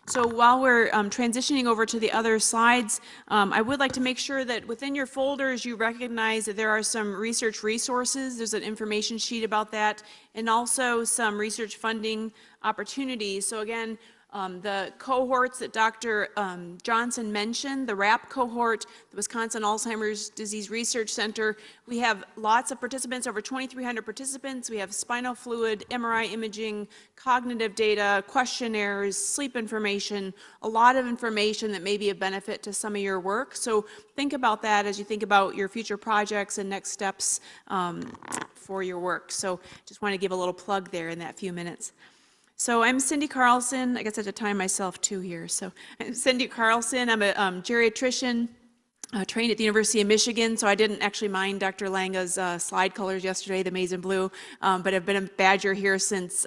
So while we're transitioning over to the other slides, I would like to make sure that within your folders you recognize that there are some research resources. There's an information sheet about that, and also some research funding opportunities. So again, the cohorts that Dr. Johnson mentioned, the RAP cohort, the Wisconsin Alzheimer's Disease Research Center, we have lots of participants, over 2,300 participants. We have spinal fluid, MRI imaging, cognitive data, questionnaires, sleep information, a lot of information that may be of benefit to some of your work. So think about that as you think about your future projects and next steps for your work. So just want to give a little plug there in that few minutes. So I'm Cynthia Carlsson. I guess I have to time myself too here. So I'm Cynthia Carlsson. I'm a geriatrician trained at the University of Michigan. So I didn't actually mind Dr. Langa's slide colors yesterday, the maize and blue, but I've been a Badger here since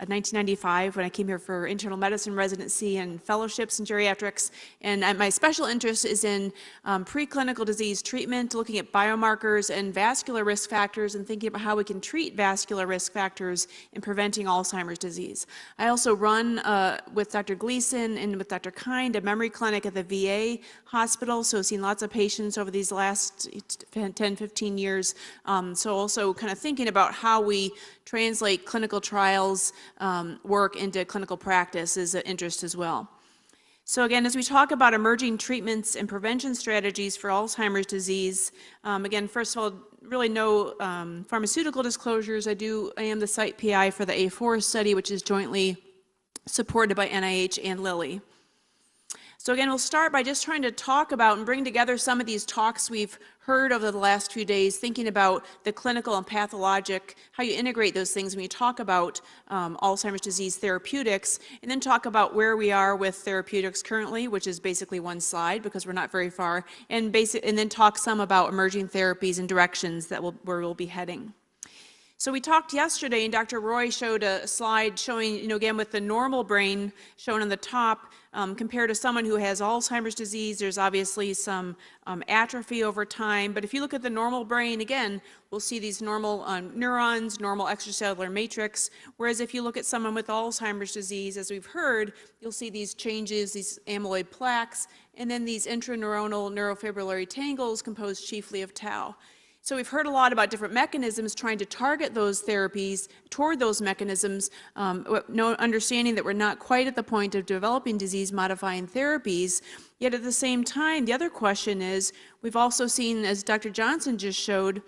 1995 when I came here for internal medicine residency and fellowships in geriatrics. And my special interest is in preclinical disease treatment, looking at biomarkers and vascular risk factors and thinking about how we can treat vascular risk factors in preventing Alzheimer's disease. I also run with Dr. Gleason and with Dr. Kind a memory clinic at the VA hospital, so I've seen lots of patients over these last 10, 15 years. So also kind of thinking about how we translate clinical trials work into clinical practice is an interest as well. So again, as we talk about emerging treatments and prevention strategies for Alzheimer's disease, again, first of all, really no pharmaceutical disclosures. I am the site PI for the A4 study, which is jointly supported by NIH and Lilly. So again, we'll start by just trying to talk about and bring together some of these talks we've heard over the last few days, thinking about the clinical and pathologic, how you integrate those things when you talk about Alzheimer's disease therapeutics, and then talk about where we are with therapeutics currently, which is basically one slide because we're not very far, and then talk some about emerging therapies and directions that where we'll be heading. So we talked yesterday, and Dr. Roy showed a slide showing, again, with the normal brain shown on the top, compared to someone who has Alzheimer's disease, there's obviously some atrophy over time. But if you look at the normal brain, again, we'll see these normal neurons, normal extracellular matrix. Whereas if you look at someone with Alzheimer's disease, as we've heard, you'll see these changes, these amyloid plaques, and then these intraneuronal neurofibrillary tangles composed chiefly of tau. So we've heard a lot about different mechanisms trying to target those therapies toward those mechanisms, understanding that we're not quite at the point of developing disease-modifying therapies. Yet at the same time, the other question is, we've also seen, as Dr. Johnson just showed,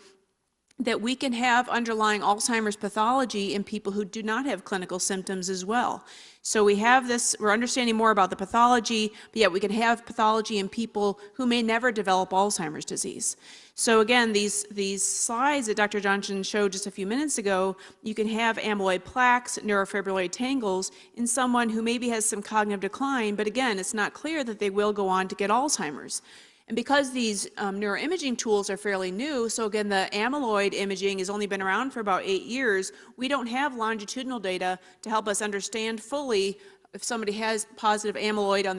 that we can have underlying Alzheimer's pathology in people who do not have clinical symptoms as well. So we have this, we're understanding more about the pathology, but yet we can have pathology in people who may never develop Alzheimer's disease. So again, these slides that Dr. Johnson showed just a few minutes ago, you can have amyloid plaques, neurofibrillary tangles in someone who maybe has some cognitive decline, but again, it's not clear that they will go on to get Alzheimer's. And because these neuroimaging tools are fairly new, so again, the amyloid imaging has only been around for about 8 years, we don't have longitudinal data to help us understand fully if somebody has positive amyloid on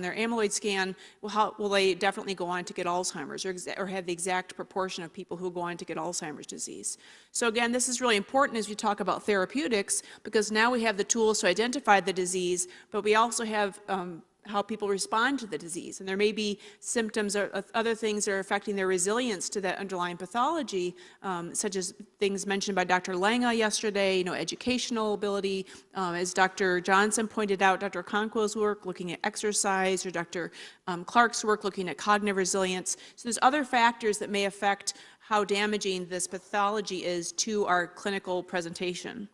their amyloid scan, will they definitely go on to get Alzheimer's or have the exact proportion of people who go on to get Alzheimer's disease. So again, this is really important as we talk about therapeutics, because now we have the tools to identify the disease, but we also have how people respond to the disease. And there may be symptoms or other things that are affecting their resilience to that underlying pathology, such as things mentioned by Dr. Langa yesterday, educational ability, as Dr. Johnson pointed out, Dr. Conquo's work looking at exercise, or Dr. Clark's work looking at cognitive resilience. So there's other factors that may affect how damaging this pathology is to our clinical presentation.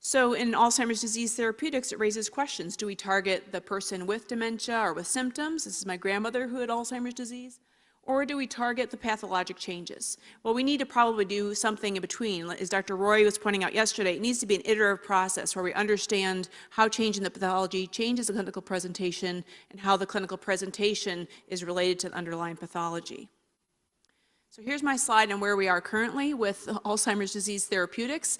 So in Alzheimer's disease therapeutics, it raises questions. Do we target the person with dementia or with symptoms? This is my grandmother who had Alzheimer's disease. Or do we target the pathologic changes? Well, we need to probably do something in between. As Dr. Roy was pointing out yesterday, it needs to be an iterative process where we understand how changing the pathology changes the clinical presentation and how the clinical presentation is related to the underlying pathology. So here's my slide on where we are currently with Alzheimer's disease therapeutics.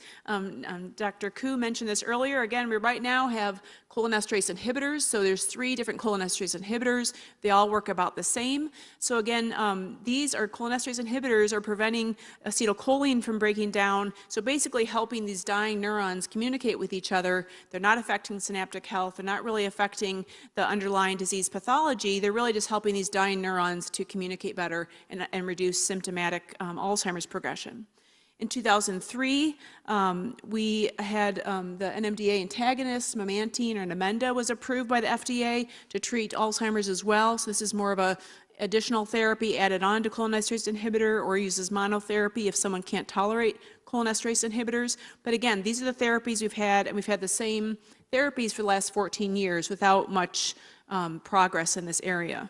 Dr. Koo mentioned this earlier. Again, we right now have cholinesterase inhibitors. So there's 3 different cholinesterase inhibitors. They all work about the same. So again, these are cholinesterase inhibitors are preventing acetylcholine from breaking down. So basically helping these dying neurons communicate with each other. They're not affecting synaptic health. They're not really affecting the underlying disease pathology. They're really just helping these dying neurons to communicate better and reduce symptomatic Alzheimer's progression. In 2003, we had the NMDA antagonist, memantine or Namenda, was approved by the FDA to treat Alzheimer's as well. So this is more of a additional therapy added on to cholinesterase inhibitor or uses monotherapy if someone can't tolerate cholinesterase inhibitors. But again, these are the therapies we've had, and we've had the same therapies for the last 14 years without much progress in this area.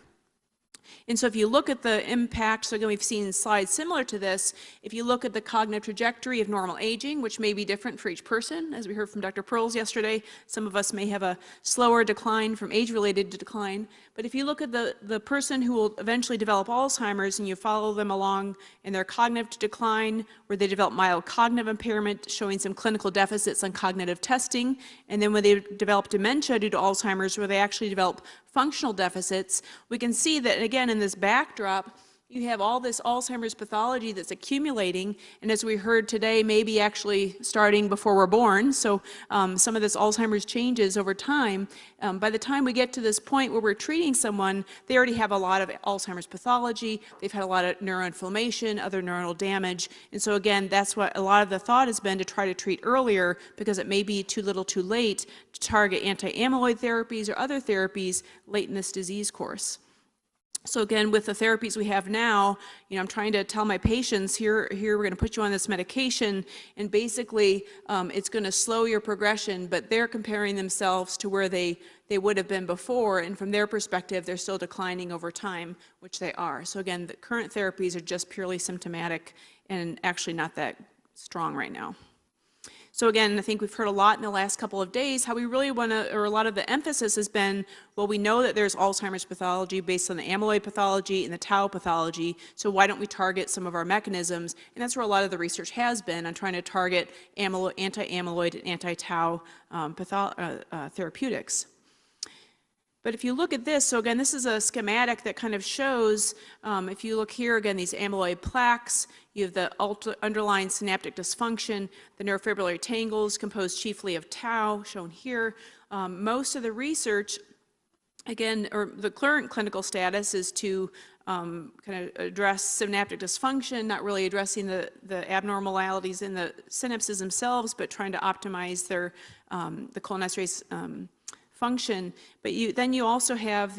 And so if you look at the impact, so again, we've seen slides similar to this. If you look at the cognitive trajectory of normal aging, which may be different for each person, as we heard from Dr. Pearls yesterday, some of us may have a slower decline from age-related decline. But if you look at the person who will eventually develop Alzheimer's and you follow them along in their cognitive decline, where they develop mild cognitive impairment, showing some clinical deficits on cognitive testing, and then when they develop dementia due to Alzheimer's, where they actually develop functional deficits, we can see that, again, in this backdrop, you have all this Alzheimer's pathology that's accumulating, and as we heard today, maybe actually starting before we're born. So some of this Alzheimer's changes over time. By the time we get to this point where we're treating someone, they already have a lot of Alzheimer's pathology. They've had a lot of neuroinflammation, other neuronal damage. And so again, that's what a lot of the thought has been, to try to treat earlier, because it may be too little too late to target anti-amyloid therapies or other therapies late in this disease course. So again, with the therapies we have now, I'm trying to tell my patients, here we're going to put you on this medication, and basically it's going to slow your progression, but they're comparing themselves to where they would have been before, and from their perspective, they're still declining over time, which they are. So again, the current therapies are just purely symptomatic and actually not that strong right now. So again, I think we've heard a lot in the last couple of days how we really want to, or a lot of the emphasis has been, well, we know that there's Alzheimer's pathology based on the amyloid pathology and the tau pathology, so why don't we target some of our mechanisms? And that's where a lot of the research has been on trying to target anti-amyloid and anti-tau therapeutics. But if you look at this, so again, this is a schematic that kind of shows, if you look here, again, these amyloid plaques, you have the underlying synaptic dysfunction, the neurofibrillary tangles composed chiefly of tau, shown here. Most of the research, again, or the current clinical status is to kind of address synaptic dysfunction, not really addressing the abnormalities in the synapses themselves, but trying to optimize their, the cholinesterase function. But then you also have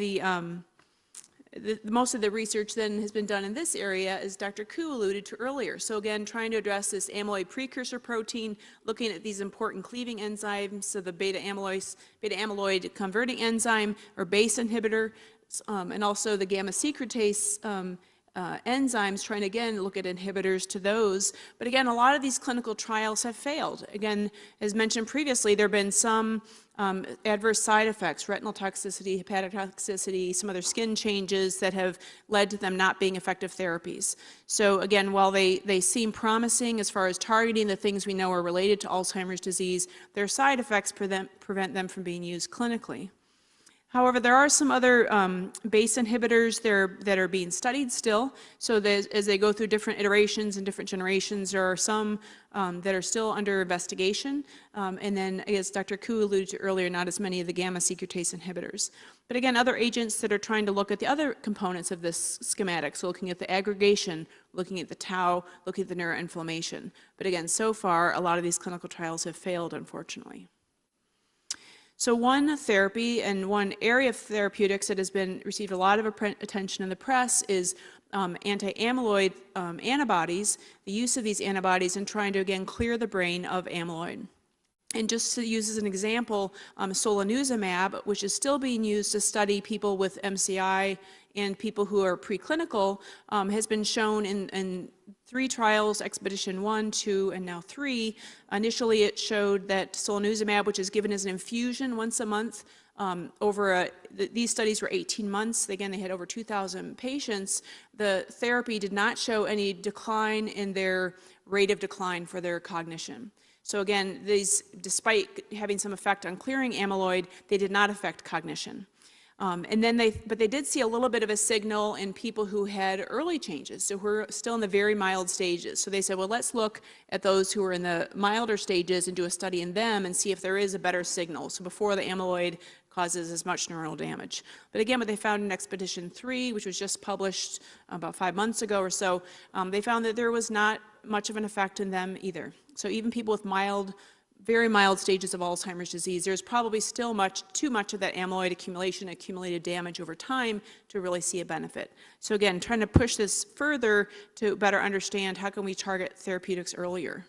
most of the research then has been done in this area, as Dr. Koo alluded to earlier. So again, trying to address this amyloid precursor protein, looking at these important cleaving enzymes, so the beta amyloid converting enzyme or BACE inhibitor, and also the gamma secretase enzymes, trying to again look at inhibitors to those. But again, a lot of these clinical trials have failed. Again, as mentioned previously, there have been some adverse side effects, retinal toxicity, hepatic toxicity, some other skin changes that have led to them not being effective therapies. So again, while they seem promising as far as targeting the things we know are related to Alzheimer's disease, their side effects prevent them from being used clinically. However, there are some other BACE inhibitors that are being studied still. So as they go through different iterations and different generations, there are some that are still under investigation. And then, as Dr. Koo alluded to earlier, not as many of the gamma secretase inhibitors. But again, other agents that are trying to look at the other components of this schematic, so looking at the aggregation, looking at the tau, looking at the neuroinflammation. But again, so far, a lot of these clinical trials have failed, unfortunately. So one therapy and one area of therapeutics that has received a lot of attention in the press is anti-amyloid antibodies, the use of these antibodies in trying to, again, clear the brain of amyloid. And just to use as an example, solanezumab, which is still being used to study people with MCI and people who are preclinical, has been shown in 3 trials, Expedition 1, 2, and now 3. Initially, it showed that solanezumab, which is given as an infusion once a month, these studies were 18 months. Again, they had over 2,000 patients. The therapy did not show any decline in their rate of decline for their cognition. So again, despite having some effect on clearing amyloid, they did not affect cognition. But they did see a little bit of a signal in people who had early changes, so who are still in the very mild stages. So they said, well, let's look at those who are in the milder stages and do a study in them and see if there is a better signal. So before the amyloid causes as much neuronal damage. But again, what they found in Expedition 3, which was just published about 5 months ago or so, they found that there was not much of an effect in them either. So even people with very mild stages of Alzheimer's disease, there's probably still too much of that amyloid accumulated damage over time to really see a benefit. So again, trying to push this further to better understand how can we target therapeutics earlier.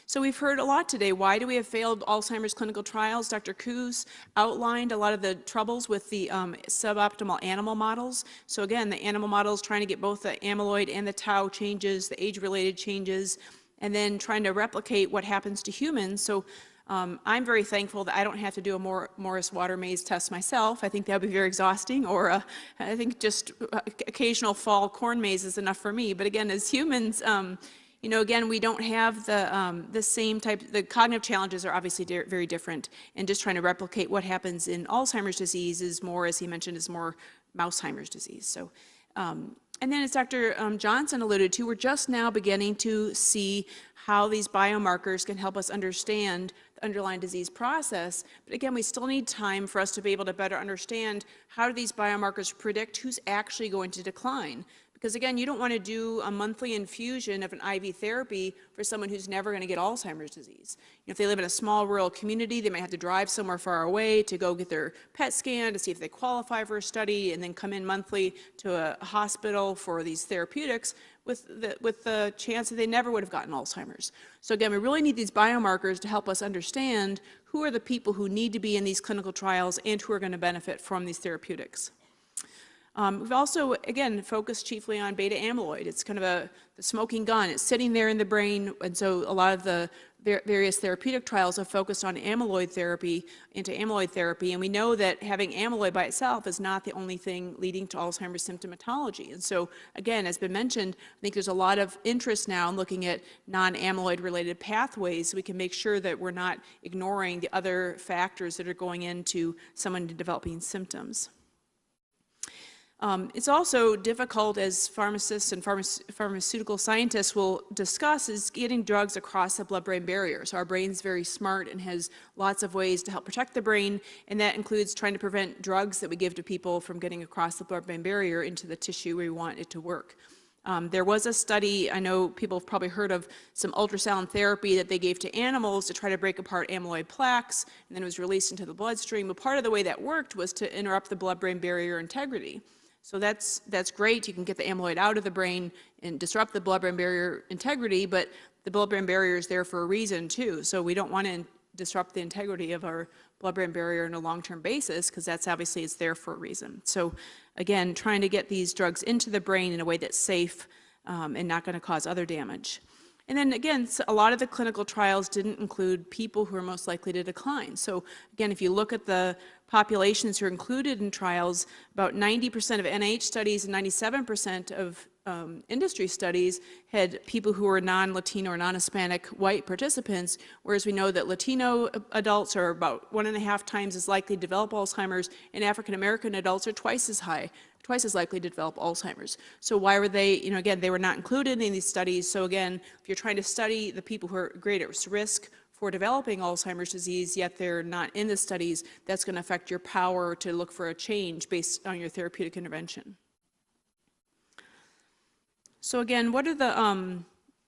So we've heard a lot today. Why do we have failed Alzheimer's clinical trials? Dr. Coos outlined a lot of the troubles with the suboptimal animal models. So again, the animal models trying to get both the amyloid and the tau changes, the age-related changes, and then trying to replicate what happens to humans. So I'm very thankful that I don't have to do a Morris water maze test myself. I think that would be very exhausting, or I think just occasional fall corn maze is enough for me. But again, as humans, you know, again, we don't have the same type, the cognitive challenges are obviously very different, and just trying to replicate what happens in Alzheimer's disease is more, as he mentioned, is more Mouseheimer's disease. So, and then as Dr. Johnson alluded to, we're just now beginning to see how these biomarkers can help us understand the underlying disease process. But again, we still need time for us to be able to better understand how do these biomarkers predict who's actually going to decline. Because again, you don't want to do a monthly infusion of an IV therapy for someone who's never going to get Alzheimer's disease. You know, if they live in a small rural community, they might have to drive somewhere far away to go get their PET scan to see if they qualify for a study, and then come in monthly to a hospital for these therapeutics with the chance that they never would have gotten Alzheimer's. So again, we really need these biomarkers to help us understand who are the people who need to be in these clinical trials and who are going to benefit from these therapeutics. We've also, again, focused chiefly on beta amyloid. It's kind of the smoking gun. It's sitting there in the brain, and so a lot of the various therapeutic trials have focused on amyloid therapy, anti-amyloid therapy, and we know that having amyloid by itself is not the only thing leading to Alzheimer's symptomatology. And so, again, as been mentioned, I think there's a lot of interest now in looking at non-amyloid related pathways so we can make sure that we're not ignoring the other factors that are going into someone developing symptoms. It's also difficult, as pharmacists and pharmaceutical scientists will discuss, is getting drugs across the blood-brain barrier. So our brain's very smart and has lots of ways to help protect the brain, and that includes trying to prevent drugs that we give to people from getting across the blood-brain barrier into the tissue where we want it to work. There was a study, I know people have probably heard of some ultrasound therapy that they gave to animals to try to break apart amyloid plaques, and then it was released into the bloodstream. But part of the way that worked was to interrupt the blood-brain barrier integrity. So that's great. You can get the amyloid out of the brain and disrupt the blood-brain barrier integrity, but the blood-brain barrier is there for a reason too. So we don't want to disrupt the integrity of our blood-brain barrier on a long-term basis, because that's obviously it's there for a reason. So again, trying to get these drugs into the brain in a way that's safe and not going to cause other damage. And then again, a lot of the clinical trials didn't include people who are most likely to decline. So again, if you look at the populations who are included in trials, about 90% of NIH studies and 97% of industry studies had people who were non-Latino or non-Hispanic white participants, whereas we know that Latino adults are about 1.5 times as likely to develop Alzheimer's, and African-American adults are twice as likely to develop Alzheimer's. So why were they, you know, again, they were not included in these studies. So again, if you're trying to study the people who are greatest risk for developing Alzheimer's disease, yet they're not in the studies, that's going to affect your power to look for a change based on your therapeutic intervention. So again, what are the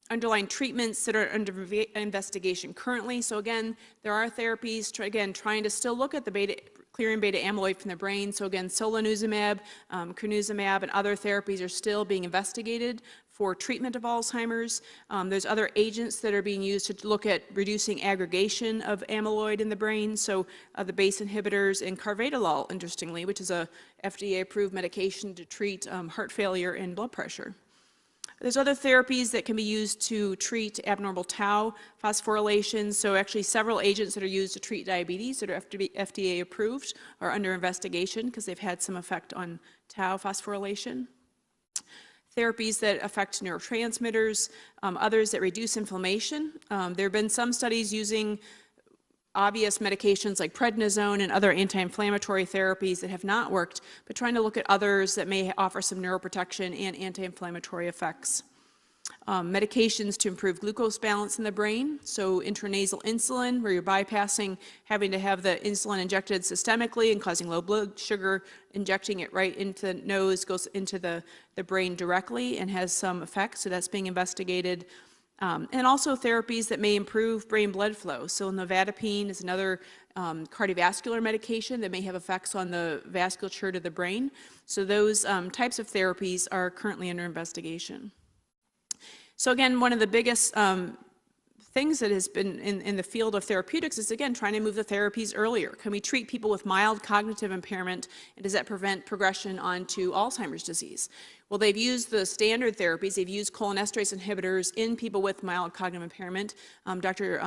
underlying treatments that are under investigation currently? So again, there are therapies, trying to still look at the clearing beta amyloid from the brain. So again, solanezumab, crenezumab, and other therapies are still being investigated for treatment of Alzheimer's. There's other agents that are being used to look at reducing aggregation of amyloid in the brain, so the BACE inhibitors and carvedilol, interestingly, which is a FDA-approved medication to treat heart failure and blood pressure. There's other therapies that can be used to treat abnormal tau phosphorylation. So actually several agents that are used to treat diabetes that are FDA approved are under investigation because they've had some effect on tau phosphorylation. Therapies that affect neurotransmitters, others that reduce inflammation. There have been some studies using obvious medications like prednisone and other anti-inflammatory therapies that have not worked, but trying to look at others that may offer some neuroprotection and anti-inflammatory effects. Medications to improve glucose balance in the brain, so intranasal insulin, where you're bypassing having to have the insulin injected systemically and causing low blood sugar, injecting it right into the nose, goes into the brain directly and has some effect, so that's being investigated. And also therapies that may improve brain blood flow. So novatapine is another cardiovascular medication that may have effects on the vasculature to the brain. So those types of therapies are currently under investigation. So again, one of the biggest things that has been in the field of therapeutics is, again, trying to move the therapies earlier. Can we treat people with mild cognitive impairment, and does that prevent progression onto Alzheimer's disease? Well, they've used the standard therapies. They've used cholinesterase inhibitors in people with mild cognitive impairment. Dr.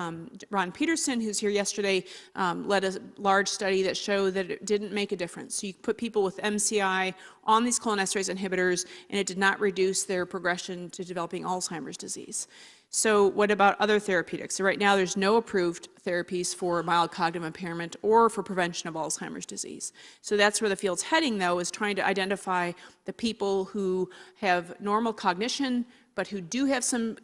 Ron Peterson, who's here yesterday, led a large study that showed that it didn't make a difference. So you put people with MCI on these cholinesterase inhibitors, and it did not reduce their progression to developing Alzheimer's disease. So what about other therapeutics? So right now there's no approved therapies for mild cognitive impairment or for prevention of Alzheimer's disease. So that's where the field's heading, though, is trying to identify the people who have normal cognition, but who do have some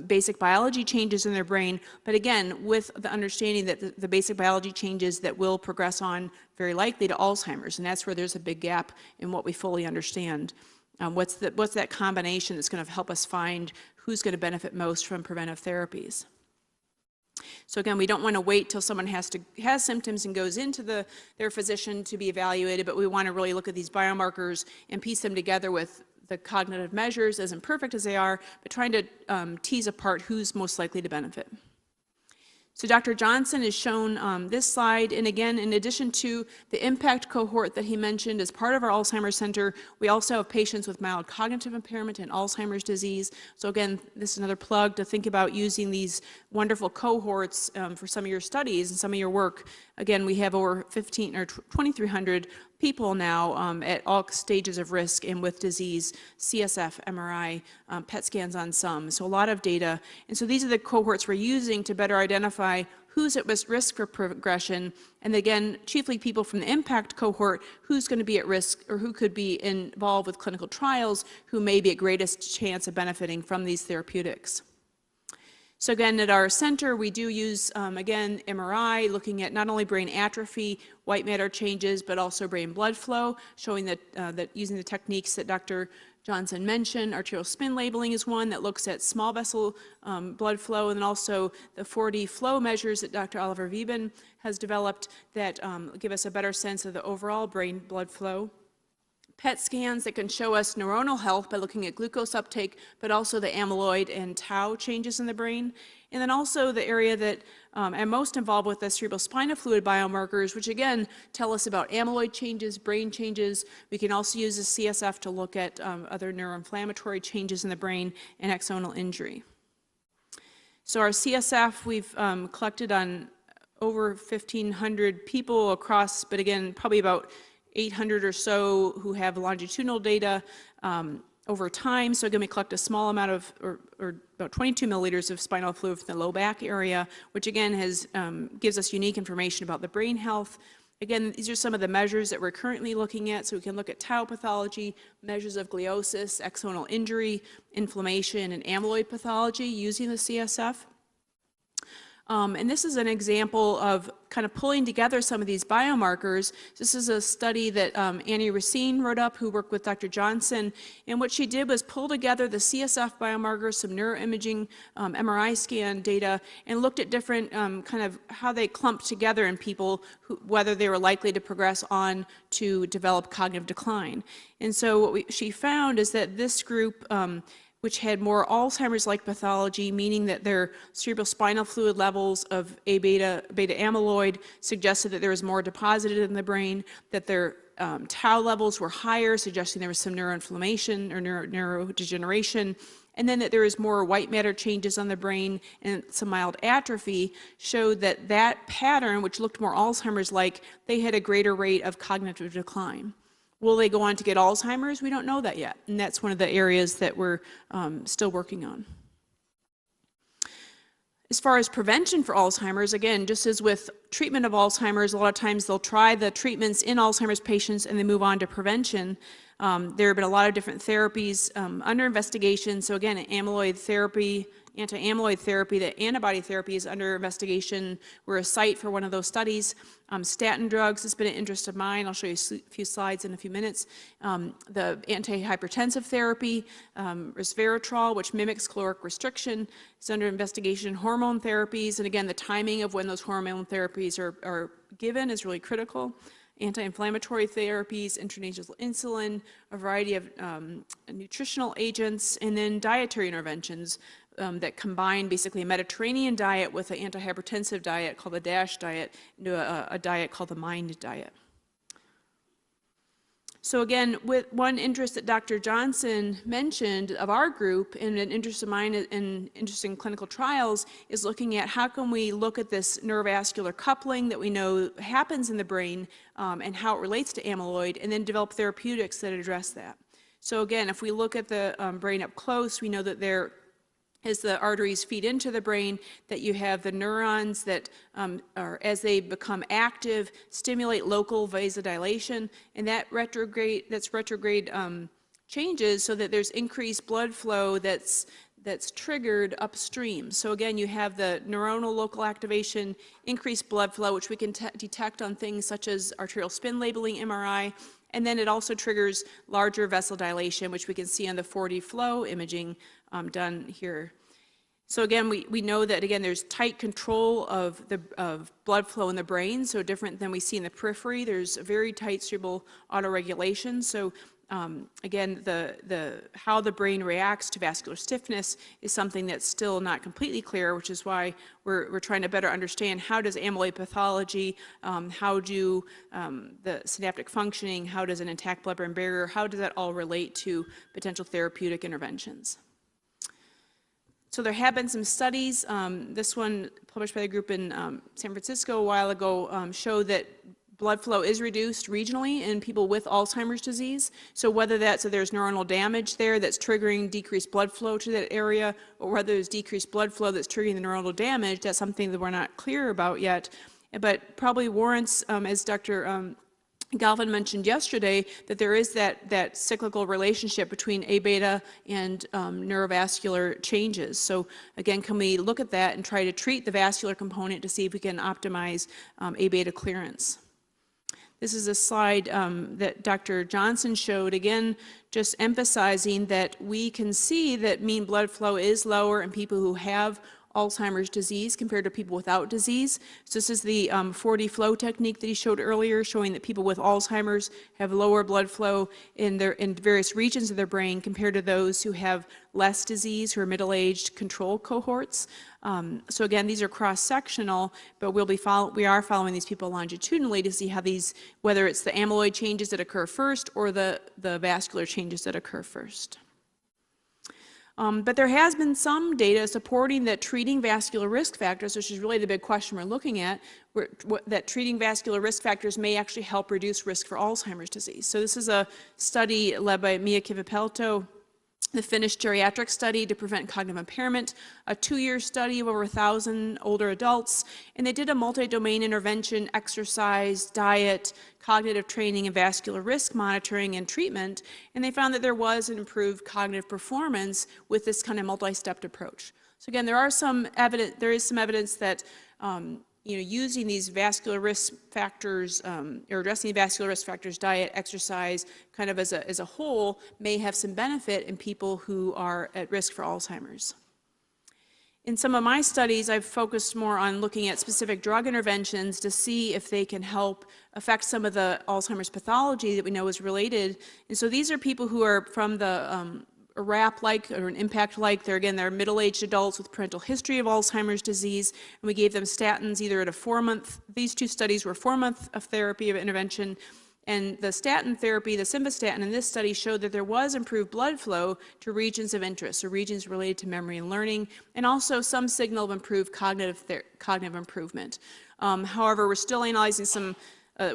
basic biology changes in their brain, but again, with the understanding that the basic biology changes that will progress on very likely to Alzheimer's, and that's where there's a big gap in what we fully understand. What's that combination that's going to help us find who's going to benefit most from preventive therapies? So again, we don't want to wait till someone has symptoms and goes into their physician to be evaluated, but we want to really look at these biomarkers and piece them together with the cognitive measures, as imperfect as they are, but trying to tease apart who's most likely to benefit. So Dr. Johnson has shown this slide, and again, in addition to the impact cohort that he mentioned as part of our Alzheimer's Center, we also have patients with mild cognitive impairment and Alzheimer's disease. So again, this is another plug to think about using these wonderful cohorts for some of your studies and some of your work. Again, we have over 2,300 people now at all stages of risk and with disease, CSF, MRI, PET scans on some, so a lot of data. And so these are the cohorts we're using to better identify who's at risk for progression, and again, chiefly people from the impact cohort, who's going to be at risk or who could be involved with clinical trials, who may be at greatest chance of benefiting from these therapeutics. So again, at our center, we do use, again, MRI, looking at not only brain atrophy, white matter changes, but also brain blood flow, showing that using the techniques that Dr. Johnson mentioned. Arterial spin labeling is one that looks at small vessel blood flow, and then also the 4D flow measures that Dr. Oliver Wieben has developed that give us a better sense of the overall brain blood flow. PET scans that can show us neuronal health by looking at glucose uptake, but also the amyloid and tau changes in the brain. And then also the area that I'm most involved with, the cerebrospinal fluid biomarkers, which again tell us about amyloid changes, brain changes. We can also use the CSF to look at other neuroinflammatory changes in the brain and axonal injury. So our CSF, we've collected on over 1,500 people across, but again, probably about 800 or so who have longitudinal data over time. So again, we collect a small amount of, or about 22 milliliters of spinal fluid from the low back area, which again gives us unique information about the brain health. Again, these are some of the measures that we're currently looking at. So we can look at tau pathology, measures of gliosis, axonal injury, inflammation, and amyloid pathology using the CSF. And this is an example of kind of pulling together some of these biomarkers. This is a study that Annie Racine wrote up, who worked with Dr. Johnson. And what she did was pull together the CSF biomarkers, some neuroimaging MRI scan data, and looked at different kind of how they clumped together in people, whether they were likely to progress on to develop cognitive decline. And so what she found is that this group, which had more Alzheimer's-like pathology, meaning that their cerebrospinal fluid levels of beta amyloid suggested that there was more deposited in the brain, that their tau levels were higher, suggesting there was some neuroinflammation or neurodegeneration, and then that there was more white matter changes on the brain and some mild atrophy, showed that that pattern, which looked more Alzheimer's-like, they had a greater rate of cognitive decline. Will they go on to get Alzheimer's? We don't know that yet, and that's one of the areas that we're still working on. As far as prevention for Alzheimer's, again, just as with treatment of Alzheimer's, a lot of times they'll try the treatments in Alzheimer's patients and they move on to prevention. There have been a lot of different therapies under investigation. So again, amyloid therapy, anti-amyloid therapy, the antibody therapy is under investigation. We're a site for one of those studies. Statin drugs has been an interest of mine. I'll show you a few slides in a few minutes. The antihypertensive therapy, resveratrol, which mimics caloric restriction, is under investigation. Hormone therapies, and again, the timing of when those hormone therapies are given is really critical. Anti-inflammatory therapies, intranasal insulin, a variety of nutritional agents, and then dietary interventions that combine basically a Mediterranean diet with an antihypertensive diet called the DASH diet into a diet called the MIND diet. So again, with one interest that Dr. Johnson mentioned of our group, and an interest of mine in interest in clinical trials, is looking at how can we look at this neurovascular coupling that we know happens in the brain and how it relates to amyloid, and then develop therapeutics that address that. So again, if we look at the brain up close, we know that there, as the arteries feed into the brain, that you have the neurons that as they become active, stimulate local vasodilation, and that's retrograde changes so that there's increased blood flow that's triggered upstream. So again, you have the neuronal local activation, increased blood flow, which we can detect on things such as arterial spin labeling MRI, and then it also triggers larger vessel dilation, which we can see on the 4D flow imaging done here. So again, we know that, again, there's tight control of blood flow in the brain, so different than we see in the periphery. There's a very tight cerebral autoregulation. So again, how the brain reacts to vascular stiffness is something that's still not completely clear, which is why we're trying to better understand how does amyloid pathology, how do the synaptic functioning, how does an intact blood-brain barrier, how does that all relate to potential therapeutic interventions. So there have been some studies. This one published by the group in San Francisco a while ago showed that blood flow is reduced regionally in people with Alzheimer's disease. So whether there's neuronal damage there that's triggering decreased blood flow to that area, or whether there's decreased blood flow that's triggering the neuronal damage, that's something that we're not clear about yet. But probably warrants, as Dr. Galvin mentioned yesterday, that there is that cyclical relationship between A-beta and neurovascular changes. So again, can we look at that and try to treat the vascular component to see if we can optimize A-beta clearance? This is a slide that Dr. Johnson showed, again, just emphasizing that we can see that mean blood flow is lower in people who have Alzheimer's disease compared to people without disease. So this is the 4D flow technique that he showed earlier, showing that people with Alzheimer's have lower blood flow in various regions of their brain compared to those who have less disease, who are middle-aged control cohorts. So again, these are cross-sectional, but we are following these people longitudinally to see how whether it's the amyloid changes that occur first or the vascular changes that occur first. But there has been some data supporting that treating vascular risk factors, which is really the big question we're looking at, that treating vascular risk factors may actually help reduce risk for Alzheimer's disease. So this is a study led by Mia Kivipelto, the Finnish geriatric study to prevent cognitive impairment, a 2-year study of over 1,000 older adults, and they did a multi-domain intervention, exercise, diet, cognitive training, and vascular risk monitoring and treatment, and they found that there was an improved cognitive performance with this kind of multi-stepped approach. So again, there is some evidence that using these vascular risk factors or addressing vascular risk factors, diet, exercise, kind of as a whole, may have some benefit in people who are at risk for Alzheimer's. In some of my studies, I've focused more on looking at specific drug interventions to see if they can help affect some of the Alzheimer's pathology that we know is related. And so these are people who are from the a RAP-like or an impact-like. They're middle-aged adults with parental history of Alzheimer's disease, and we gave them statins either at a 4-month, these two studies were 4-month of therapy of intervention, and the statin therapy, the simvastatin in this study showed that there was improved blood flow to regions of interest, so regions related to memory and learning, and also some signal of improved cognitive improvement. However, we're still analyzing some,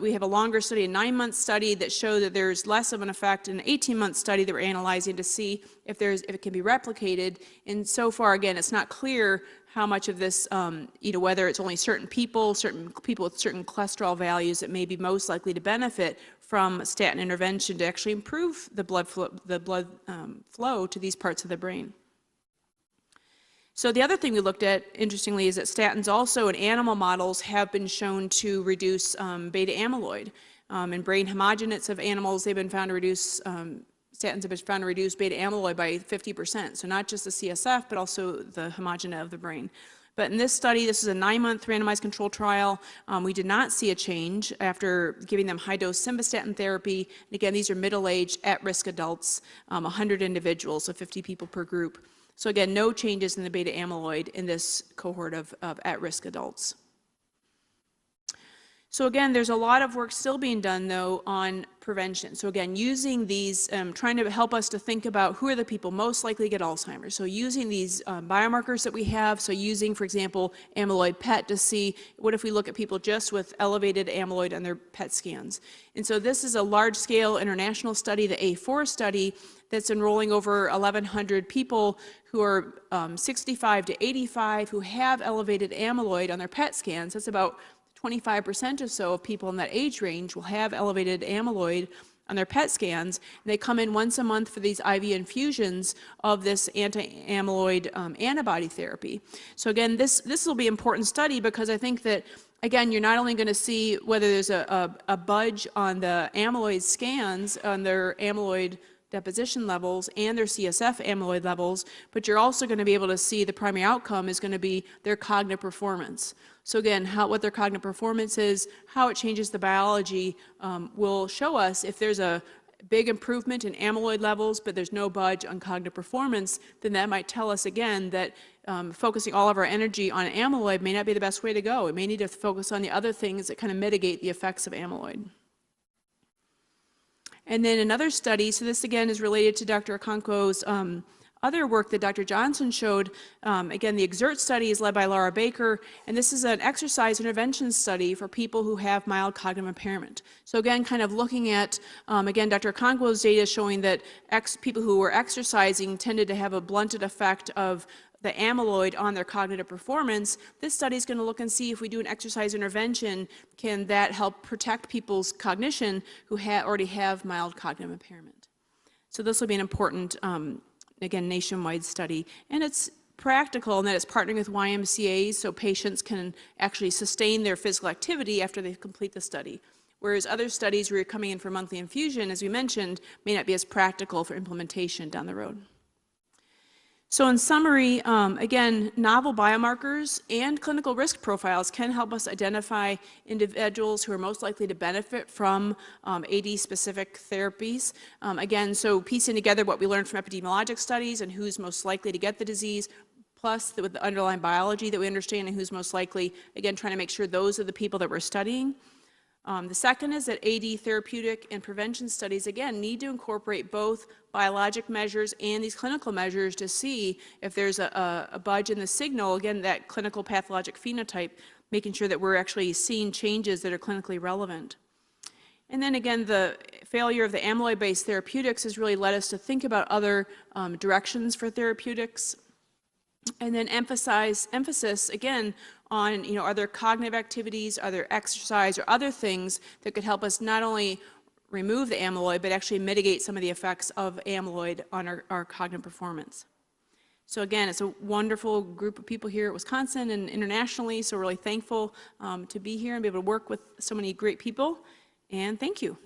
we have a longer study, a 9-month study that showed that there's less of an effect, an 18-month study that we're analyzing to see if it can be replicated. And so far, again, it's not clear how much of this, whether it's only certain people with certain cholesterol values that may be most likely to benefit from statin intervention to actually improve the blood flow to these parts of the brain. So the other thing we looked at, interestingly, is that statins also in animal models have been shown to reduce beta amyloid. In brain homogenates of animals, they've been found to reduce statins have been found to reduce beta amyloid by 50%. So not just the CSF, but also the homogena of the brain. But in this study, this is a 9-month randomized controlled trial. We did not see a change after giving them high-dose simvastatin therapy. And again, these are middle-aged, at-risk adults, 100 individuals, so 50 people per group. So again, no changes in the beta amyloid in this cohort of at-risk adults. So again, there's a lot of work still being done, though, on prevention. So again, using these, trying to help us to think about who are the people most likely to get Alzheimer's. So using these biomarkers that we have, so using, for example, amyloid PET to see what if we look at people just with elevated amyloid on their PET scans. And so this is a large-scale international study, the A4 study, that's enrolling over 1,100 people who are 65 to 85 who have elevated amyloid on their PET scans. That's about 25% or so of people in that age range will have elevated amyloid on their PET scans. And they come in once a month for these IV infusions of this anti-amyloid antibody therapy. So again, this will be an important study because I think that, again, you're not only going to see whether there's a budge on the amyloid scans, on their amyloid deposition levels and their CSF amyloid levels, but you're also going to be able to see the primary outcome is going to be their cognitive performance. So again, what their cognitive performance is, how it changes the biology will show us if there's a big improvement in amyloid levels, but there's no budge on cognitive performance, then that might tell us again that focusing all of our energy on amyloid may not be the best way to go. We may need to focus on the other things that kind of mitigate the effects of amyloid. And then another study, so this again is related to Dr. Okonkwo's other work that Dr. Johnson showed. Again, the EXERT study is led by Laura Baker, and this is an exercise intervention study for people who have mild cognitive impairment. So again, kind of looking at, again, Dr. Okonkwo's data showing that people who were exercising tended to have a blunted effect of the amyloid on their cognitive performance. This study is going to look and see if we do an exercise intervention, can that help protect people's cognition who already have mild cognitive impairment. So this will be an important, again, nationwide study. And it's practical in that it's partnering with YMCAs so patients can actually sustain their physical activity after they complete the study. Whereas other studies where you're coming in for monthly infusion, as we mentioned, may not be as practical for implementation down the road. So in summary, again, novel biomarkers and clinical risk profiles can help us identify individuals who are most likely to benefit from AD-specific therapies. Again, so piecing together what we learned from epidemiologic studies and who's most likely to get the disease, plus with the underlying biology that we understand and who's most likely, again, trying to make sure those are the people that we're studying. The second is that AD therapeutic and prevention studies, again, need to incorporate both biologic measures and these clinical measures to see if there's a budge in the signal, again, that clinical pathologic phenotype, making sure that we're actually seeing changes that are clinically relevant. And then again, the failure of the amyloid-based therapeutics has really led us to think about other directions for therapeutics. And then emphasis, again, on, are there cognitive activities, are there exercise or other things that could help us not only remove the amyloid, but actually mitigate some of the effects of amyloid on our cognitive performance. So again, it's a wonderful group of people here at Wisconsin and internationally, so really thankful to be here and be able to work with so many great people, and thank you.